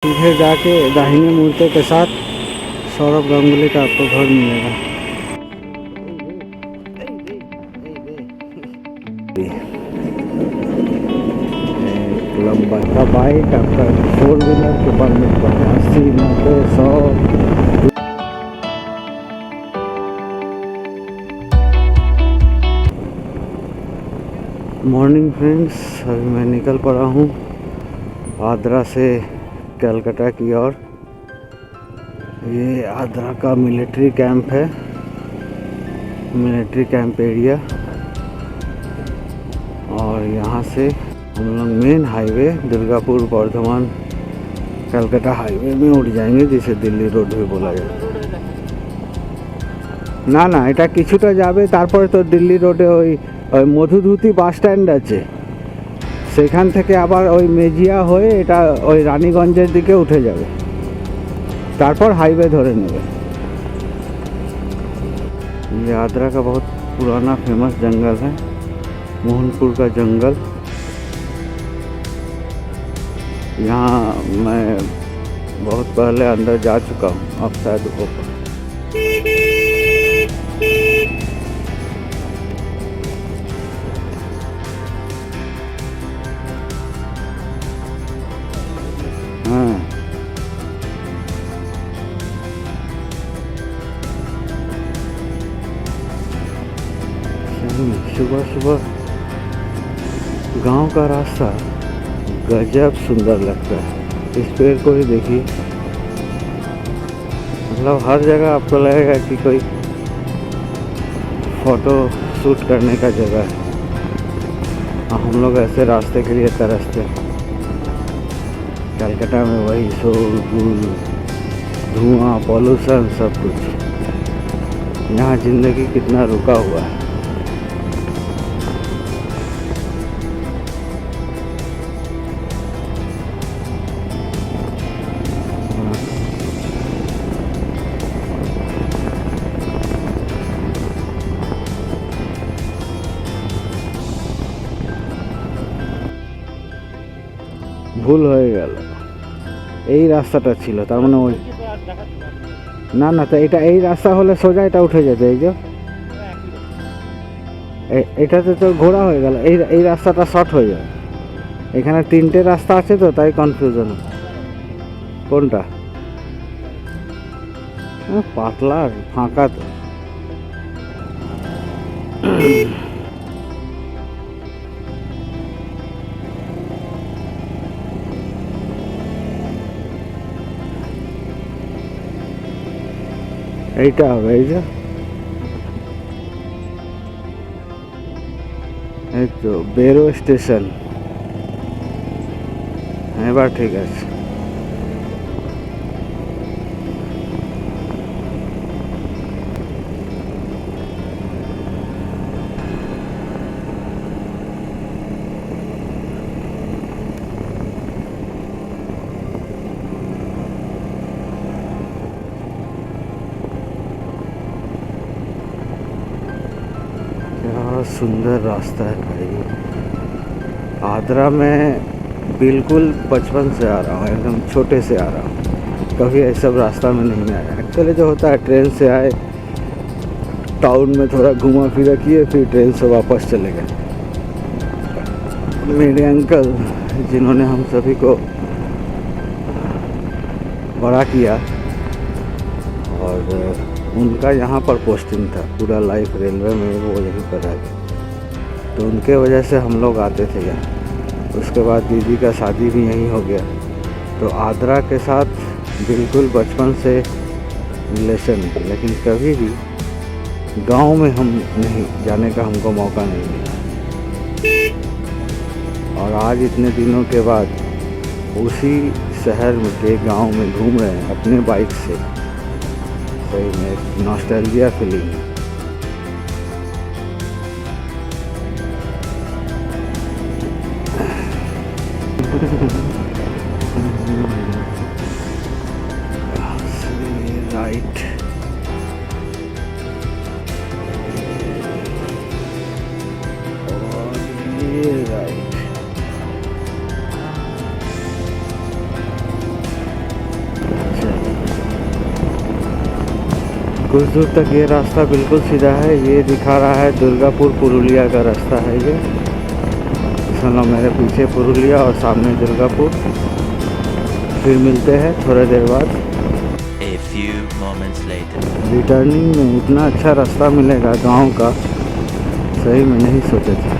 सीधे जाके दाहिने मुड़ते के साथ सौरभ गांगुली का आपको घर मिलेगा। एक लंबा का बाइक आपका 4 व्हीलर के परमिट पर 80, 90, 100। मॉर्निंग फ्रेंड्स, अभी मैं निकल पड़ा हूँ आद्रा से कलकत्ता की ओर। ये आद्रा का मिलिट्री कैंप है, मिलिट्री कैंप एरिया। और यहाँ से हम लोग main highway Durgapur Bardhaman Calcutta highway में उठ जाएंगे, जिसे दिल्ली रोड भी बोला जाए। ना ना এটা কিছুটা যাবে, তারপরে তো দিল্লি রোডে ওই মধুধুতি বাস স্ট্যান্ড আছে, সেখান থেকে আবার ওই মেজিয়া হয়ে এটা ওই রানীগঞ্জের দিকে উঠে যাবে, তারপর हाईवे ধরে নেবে। ये आद्रा का बहुत पुराना फेमस जंगल है, मोहनपुर का जंगल। यहाँ मैं बहुत पहले अंदर जा चुका हूँ, अब शायद ऊपर। हाँ, सुबह सुबह गांव का रास्ता गजब सुंदर लगता है। इस पेड़ को ही देखिए, मतलब हर जगह आपको लगेगा कि कोई फोटो शूट करने का जगह है। हम लोग ऐसे रास्ते के लिए तरसते हैं। कलकत्ता में वही शोरगुल, धुआं, पॉल्यूशन, सब कुछ। यहाँ ज़िंदगी कितना रुका हुआ है। ভুল হয়ে গেল, এই রাস্তাটা ছিল, তার মানে ওই না না, তো এটা এই রাস্তা হলে সোজা এটা উঠে যেত। এই যে এটাতে তো ঘোরা হয়ে গেল, এই রাস্তাটা শর্ট হয়ে যায়। এখানে 3টে রাস্তা আছে তো, তাই কনফিউশন। কোনটা পাতলা আর ফাঁকা তো। এইটা হবে, এই যে এই তো বেরো স্টেশন। এবার ঠিক আছে। सुंदर रास्ता है भाई। आद्रा में बिल्कुल बचपन से आ रहा हूँ, एकदम छोटे से आ रहा हूँ, कभी ऐसा रास्ता में नहीं आया। एक्चुअली जो होता है, ट्रेन से आए, टाउन में थोड़ा घुमा फिरा किए, फिर ट्रेन से वापस चले गए। मेरे अंकल जिन्होंने हम सभी को बड़ा किया, और उनका यहाँ पर पोस्टिंग था, पूरा लाइफ रेलवे में वो यहीं पर रह गए, तो उनके वजह से हम लोग आते थे यहाँ। उसके बाद दीदी का शादी भी यहीं हो गया, तो आद्रा के साथ बिल्कुल बचपन से रिलेशन है। लेकिन कभी भी गांव में हम नहीं जाने का हमको मौका नहीं मिला, और आज इतने दिनों के बाद उसी शहर में के गांव में घूम रहे हैं अपने बाइक से। सही में नॉस्टैल्जिया फीलिंग है। राइट, और ये राइट। कुछ दूर तक ये रास्ता बिल्कुल सीधा है। ये दिखा रहा है दुर्गापुर पुरुलिया का रास्ता है ये। चलो मेरे पीछे पुरुलिया और सामने दुर्गापुर। फिर मिलते हैं थोड़ा देर बाद। A few moments later. Returning में इतना अच्छा रास्ता मिलेगा गांव का, सही में नहीं सोचे थे।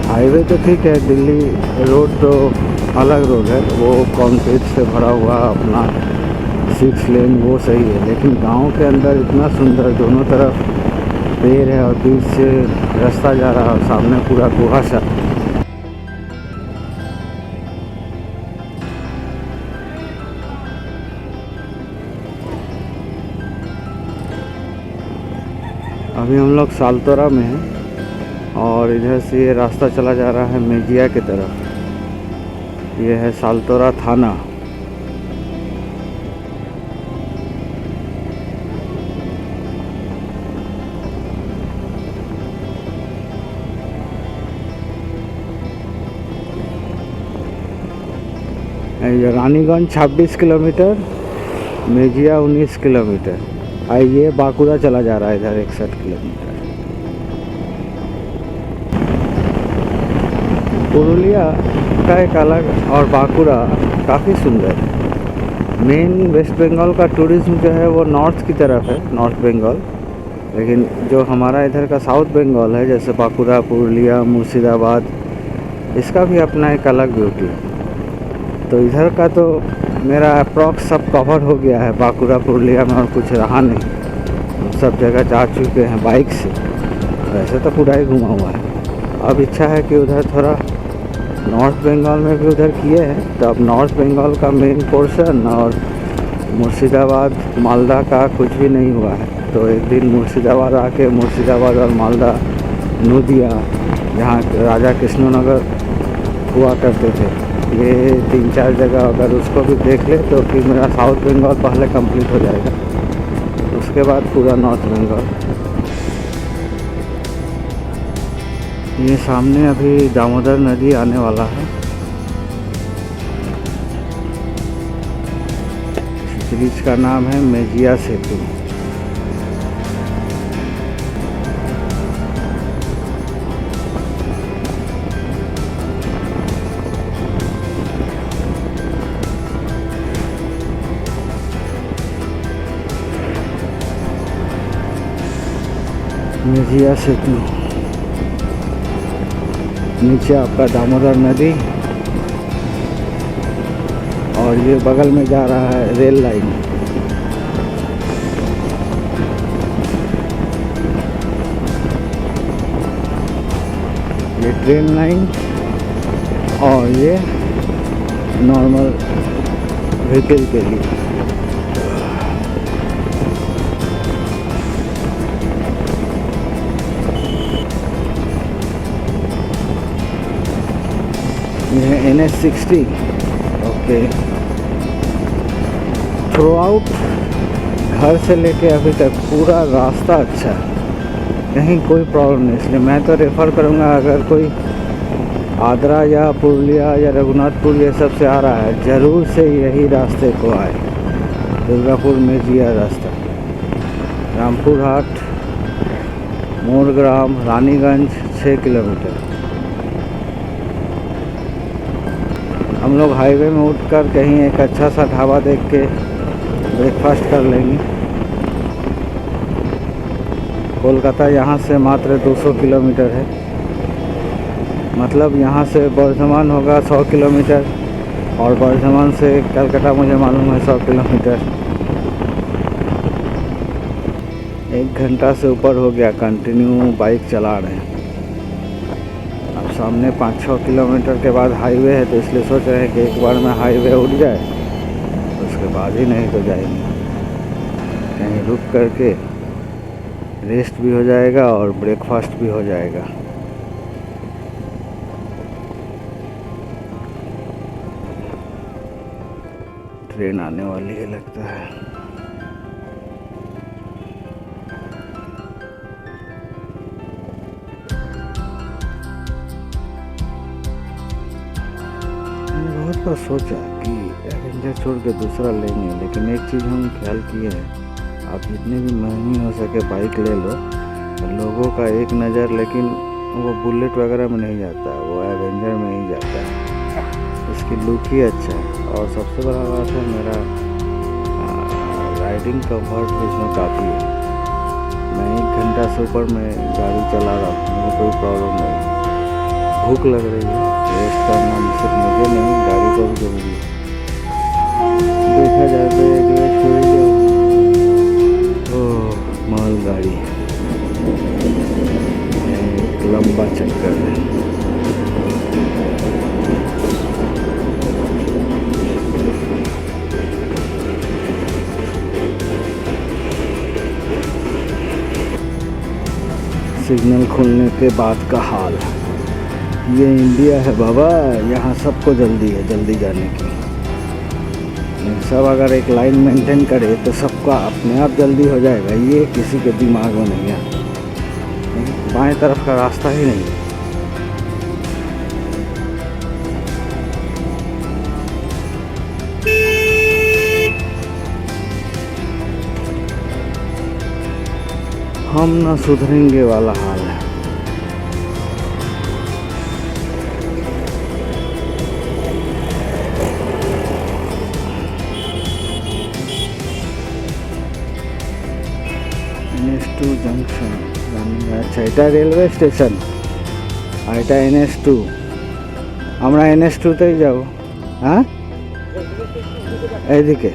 हाईवे तो ठीक है, दिल्ली रोड तो अलग रोड है, वो कंक्रीट से भरा हुआ अपना 6 लेन, वो सही है। लेकिन गांव के अंदर इतना सुंदर, दोनों तरफ पेड़ है और बीच से रास्ता जा रहा है और सामने पूरा कुहासा। अभी हम लोग सालतोरा में हैं और इधर से ये रास्ता चला जा रहा है मेजिया की तरफ। ये है सालतोरा थाना। ये रानीगंज 26 किलोमीटर, मेजिया 19 किलोमीटर। ये बांकुड़ा चला जा रहा है इधर 61 किलोमीटर। पुरुलिया का एक अलग और बांकुड़ा काफ़ी सुंदर है। मेन वेस्ट बंगाल का टूरिज्म जो है वो नॉर्थ की तरफ है, नॉर्थ बंगाल। लेकिन जो हमारा इधर का साउथ बंगाल है, जैसे बांकुड़ा, पुरुलिया, मुर्शिदाबाद, इसका भी अपना एक अलग ब्यूटी है। तो इधर का तो मेरा अप्रॉक्स सब कवर हो गया है। बांकुड़ा पुरुलिया में और कुछ रहा नहीं, सब जगह जा चुके हैं बाइक से। वैसे तो पूरा ही घुमा हुआ है। अब इच्छा है कि उधर थोड़ा नॉर्थ बंगाल में भी उधर किए हैं, तो अब नॉर्थ बंगाल का मेन पोर्शन और मुर्शिदाबाद, मालदा का कुछ भी नहीं हुआ है। तो एक दिन मुर्शिदाबाद आके मुर्शिदाबाद और मालदा, नूदिया, जहाँ राजा कृष्णनगर हुआ करते थे, ये 3-4 जगह अगर उसको भी देख ले तो फिर मेरा साउथ बंगाल पहले कंप्लीट हो जाएगा, उसके बाद पूरा नॉर्थ बंगाल। ये सामने अभी दामोदर नदी आने वाला है। इस ब्रिज का नाम है मेजिया सेतु। मेजिया सेतु, नीचे आपका दामोदर नदी और ये बगल में जा रहा है रेल लाइन। ये ट्रेन लाइन और ये नॉर्मल व्हीकल के लिए। ये है NH60। ओके, थ्रू आउट घर से लेके अभी तक पूरा रास्ता अच्छा है, कहीं कोई प्रॉब्लम नहीं। इसलिए मैं तो रेफ़र करूँगा, अगर कोई आद्रा या पुरुलिया या रघुनाथपुर ये सब से आ रहा है, ज़रूर से यही रास्ते को आए। दुर्गापुर मेजिया रास्ता, रामपुर हाट, मोरग्राम, रानीगंज 6 किलोमीटर। हम लोग हाईवे में उठकर कहीं एक अच्छा सा ढाबा देख के ब्रेकफास्ट कर लेंगे। कोलकाता यहाँ से मात्र 200 किलोमीटर है, मतलब यहाँ से बर्धमान होगा 100 किलोमीटर और बर्धमान से कलकत्ता मुझे मालूम है 100 किलोमीटर। 1 घंटा से ऊपर हो गया कंटिन्यू बाइक चला रहे हैं। अब सामने 5-6 किलोमीटर के बाद हाईवे है, तो इसलिए सोच रहे हैं कि एक बार में हाईवे उठ जाए, उसके बाद ही नहीं तो जाएंगे। कहीं रुक करके रेस्ट भी हो जाएगा और ब्रेकफास्ट भी हो जाएगा। ट्रेन आने वाली है लगता है। बहुत बार सोचा कि एवेंजर छोड़ के दूसरा लेंगे, लेकिन एक चीज़ हम ख्याल किए हैं, आप जितनी भी महंगी हो सके बाइक ले लो, लोगों का एक नज़र लेकिन वो बुलेट वगैरह में नहीं जाता है, वो एवेंजर में ही जाता है। इसकी लुक ही अच्छा है। और सबसे बड़ा बात है मेरा राइडिंग कंफर्ट भी इसमें काफ़ी है। मैं 1 घंटा से ऊपर में गाड़ी चला रहा हूँ, मुझे कोई प्रॉब्लम नहीं। भूख लग रही है, रेस्ट करना सिर्फ मुझे नहीं गाड़ी को भी जरूरी है। देखा जाए तो एक रेस्ट हो ही जाओ। ओह माल गाड़ी, एक लंबा चक्कर है। सिग्नल खुलने के बाद का हाल, ये इंडिया है बाबा, यहाँ सबको जल्दी है, जल्दी जाने की। सब अगर एक लाइन मेंटेन करे तो सबका अपने आप जल्दी हो जाएगा। ये किसी के दिमाग में नहीं है, बाएं तरफ का रास्ता ही नहीं है। हम ना सुधरेंगे वाला हाल है। NS2 जंक्शन, अच्छा এটা রেলওয়ে স্টেশন আর এটা NS2। আমরা NS2 তেই যাব। হ্যাঁ এইদিকে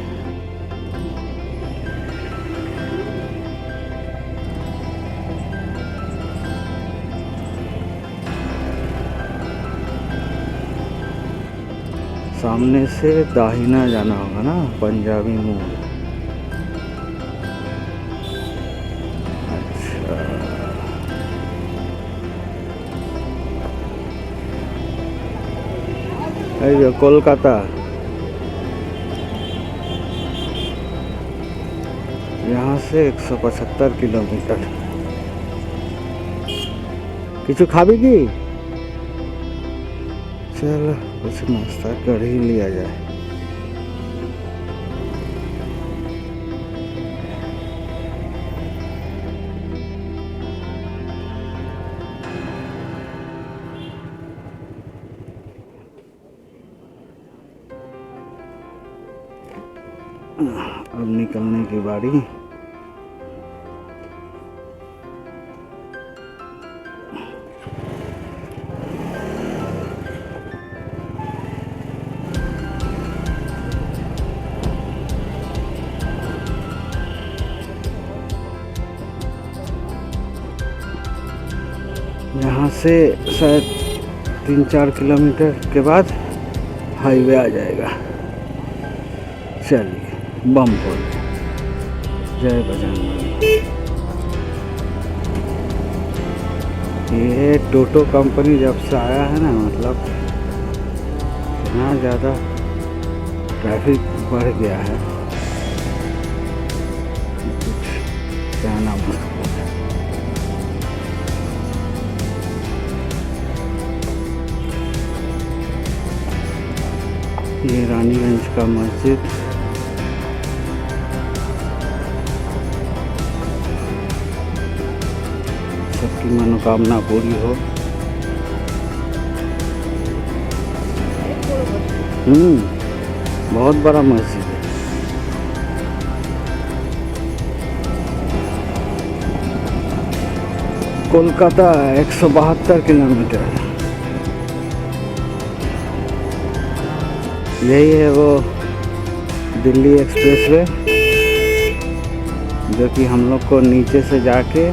सामने से दाहिना जाना होगा ना, पंजाबी मोड़। अच्छा ये कोलकाता, यहाँ से 175 किलोमीटर। किचु खाबी की? चलो कुछ नाश्ता कर ही लिया जाए। अब निकलने की बारी। यहाँ से शायद 3-4 किलोमीटर के बाद हाईवे आ जाएगा। चलिए बम बोल, जय बजरंगबली। ये टोटो कंपनी जब से आया है ना, मतलब इतना ज़्यादा ट्रैफिक बढ़ गया है, कुछ कहना मुश्किल है। ये रानीगंज का मस्जिद, सबकी मनोकामना पूरी हो। बहुत बड़ा मस्जिद है। कोलकाता 172 किलोमीटर। यही है वो दिल्ली एक्सप्रेसवे, जो कि हम लोग को नीचे से जाके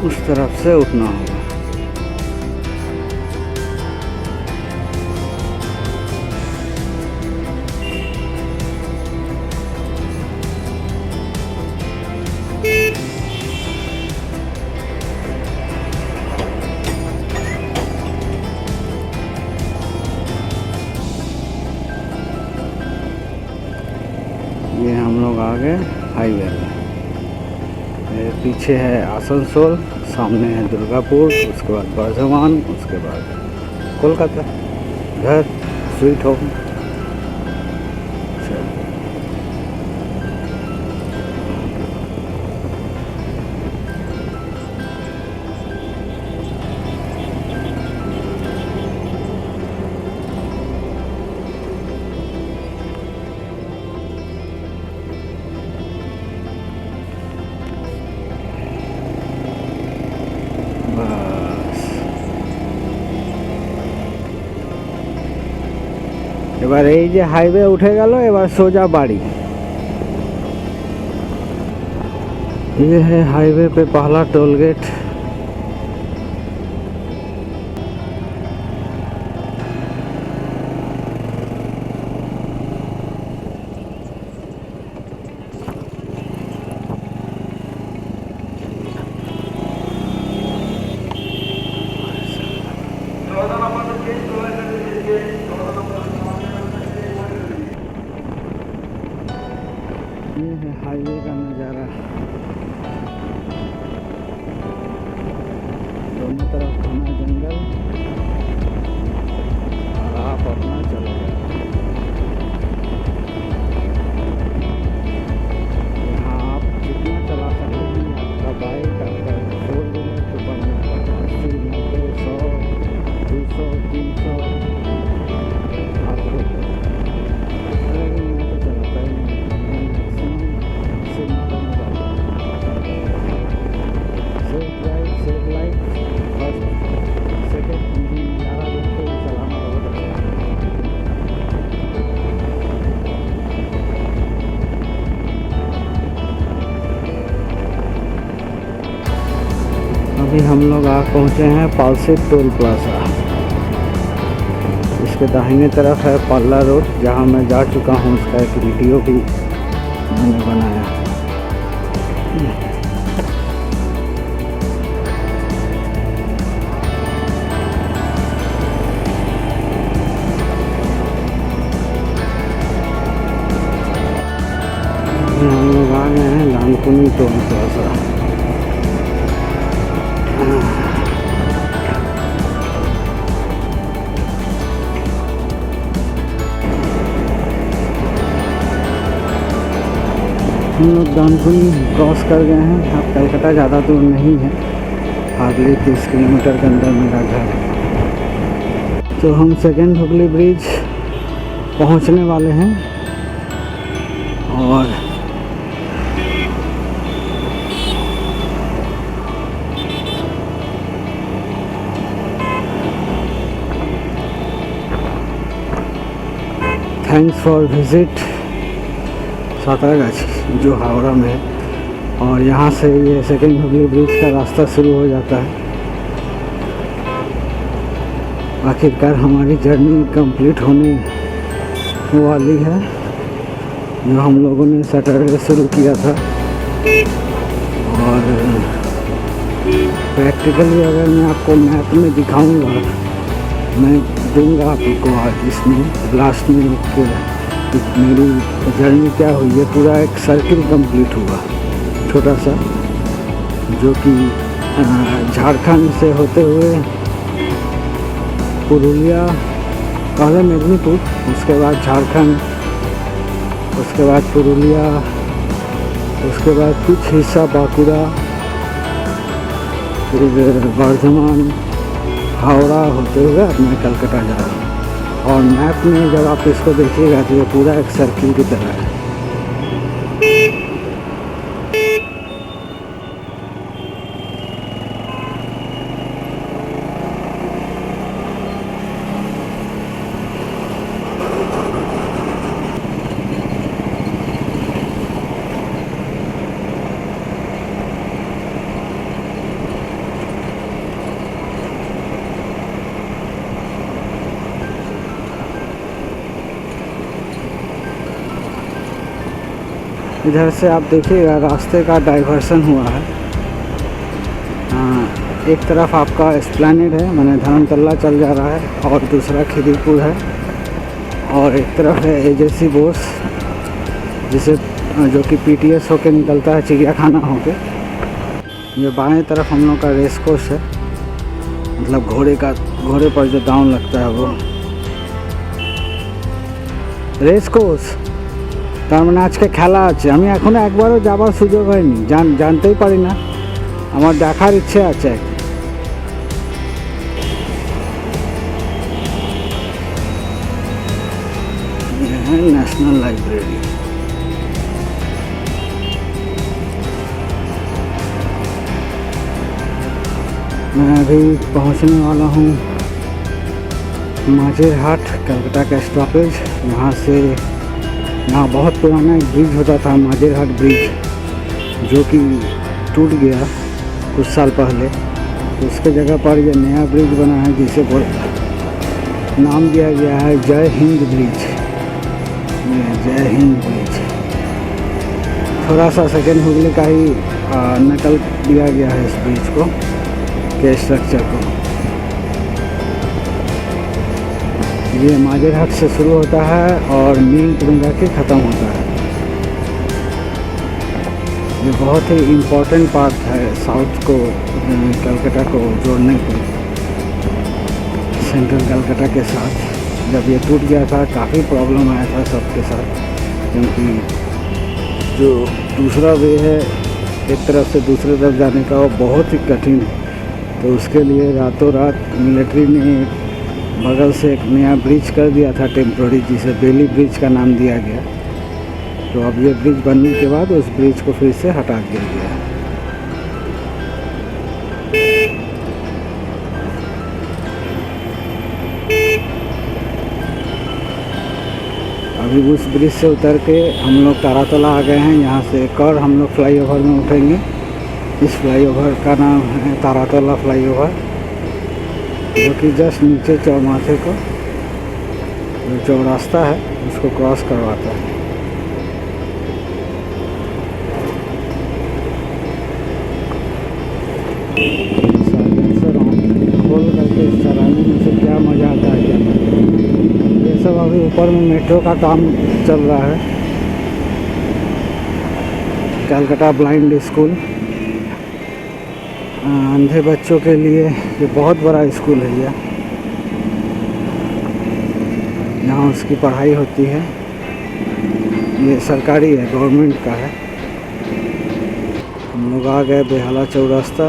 उस तरफ से उठना होगा। ये हम लोग आ गए हाईवे में। पीछे है आसनसोल, सामने है दुर्गापुर, उसके बाद बर्धमान, उसके बाद कोलकाता, घर स्वीट होम। এবার এই যে হাইওয়ে উঠে গেল, এবার সোজা बाड़ी। ये है हाईवे पे पहला टोल गेट। ये है हाईवे का नज़ारा। दोनों तरफ घना जंगल और आप अपना चले गए। यहाँ आप जितना चला सकते हैं, आपका बाइक, आपका 4 व्हीलर के ऊपर 80, 90, 100, 200, 300 आपको। लेकिन मैं तो चलाता ही नहीं, मैं मैक्सिमम से 90 में जाता हूँ। Safe drive, safe life, first second engine नज़ारा देखते हुए चलाना बहुत अच्छा है। अभी हम लोग आ पहुँचे हैं पालसेट टोल प्लाजा। इसके दाहिने तरफ है पल्ला रोड, जहाँ मैं जा चुका हूँ। उसका एक वीडियो भी मैंने बनाया। हम लोग आ गए हैं लालकुनी टोल प्लाजा। हम लोग दानकुनी क्रॉस कर गए हैं। अब कलकत्ता ज़्यादा दूर नहीं है, हार्डली 30 किलोमीटर के अंदर मेरा घर है। तो हम सेकेंड हुगली ब्रिज पहुंचने वाले हैं। और थैंक्स फॉर विजिट सातरागाछी, जो हावड़ा में है। और यहाँ से ये सेकेंड हुगली ब्रिज का रास्ता शुरू हो जाता है। आखिरकार हमारी जर्नी कंप्लीट होने वाली है, जो हम लोगों ने सैटरडे शुरू किया था। और प्रैक्टिकली अगर मैं आपको मैप में दिखाऊंगा, मैं दूंगा आपको आज इसमें लास्ट में कि मेरी जर्नी क्या हुई है। पूरा एक सर्किल कंप्लीट हुआ छोटा सा, जो कि झारखंड से होते हुए पुरुलिया, पहले मेदिनीपुर, उसके बाद झारखंड, उसके बाद पुरुलिया, उसके बाद कुछ हिस्सा बांकुड़ा, फिर वर्धमान, हावड़ा होते हुए अब मैं कलकत्ता जा रहा हूँ। और मैप में जब आप इसको देखिएगा तो ये पूरा एक सर्किल की तरह है। इधर से आप देखिएगा रास्ते का डाइवर्सन हुआ है। एक तरफ आपका एस्प्लैनेड है, माने धर्मतल्ला चल जा रहा है, और दूसरा खिदीपुर है, और एक तरफ है एजेसी बोस, जिसे जो कि पीटीएस होके निकलता है चिड़ियाखाना होके। ये बाएं तरफ हम लोग का रेस कोर्स है, मतलब घोड़े पर जो दांव लगता है वो रेस कोर्स। তার মানে আজকে খেলা আছে। আমি এখনো একবারও যাবার সুযোগ হয়নি, জানতেই পারি না, আমার দেখার ইচ্ছে আছে। National library. मैं अभी पहुंचने वाला हूं माझेरहाट, कलकत्ता का स्टॉपेज। यहाँ बहुत पुराना एक ब्रिज होता था, माजेरहाट ब्रिज, जो कि टूट गया कुछ साल पहले। तो उसके जगह पर ये नया ब्रिज बना है, जिसे नाम दिया गया है जय हिंद ब्रिज। ये जय हिंद ब्रिज थोड़ा सा सेकेंड हुगली का ही नकल दिया गया है इस ब्रिज को, के स्ट्रक्चर को। ये माजेरहाट से शुरू होता है और मीनपुर जाके ख़त्म होता है। ये बहुत ही इम्पोर्टेंट पार्ट है साउथ को, कलकत्ता को जोड़ने के, सेंट्रल कलकत्ता के साथ। जब ये टूट गया था काफ़ी प्रॉब्लम आया था सबके साथ, क्योंकि जो दूसरा वे है एक तरफ से दूसरे तरफ जाने का, वो बहुत ही कठिन है। तो उसके लिए रातों रात मिलिट्री ने बगल से एक नया ब्रिज कर दिया था टेम्प्रोरी, जिसे बेली ब्रिज का नाम दिया गया। तो अब ये ब्रिज बनने के बाद उस ब्रिज को फिर से हटा दिया गया। अभी उस ब्रिज से उतर के हम लोग तारातला आ गए हैं। यहाँ से एक और हम लोग फ्लाईओवर में उठेंगे। इस फ्लाईओवर का नाम है तारातला फ्लाईओवर, जो कि जस्ट नीचे चौमाथे को जो चौरास्ता है उसको क्रॉस करवाता है। खोल करके चलाने में से क्या मज़ा आता है, क्या मज़ा। ये सब अभी ऊपर में मेट्रो का काम चल रहा है। कलकत्ता ब्लाइंड स्कूल, अंधे बच्चों के लिए ये बहुत बड़ा स्कूल है। यहाँ उसकी पढ़ाई होती है। ये सरकारी है, गवर्नमेंट का है। हम लोग आ गए बेहाला चौरास्ता।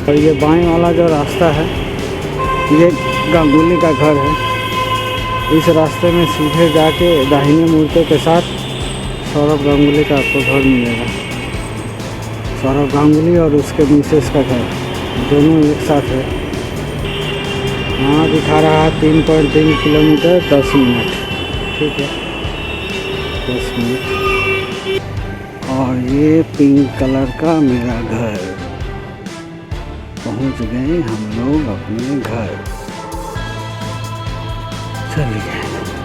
और ये बाएं वाला जो रास्ता है, ये गांगुली का घर है। इस रास्ते में सीधे जाके दाहिने मुड़ते के साथ सौरभ गांगुली का आपको घर मिलेगा। सौरभ गांगुली और उसके मिसेस का घर दोनों एक साथ है। यहाँ दिखा रहा है 3.3 किलोमीटर 10 मिनट। ठीक है, 10 मिनट। और ये पिंक कलर का मेरा घर। पहुँच गए हम लोग अपने घर। चलिए।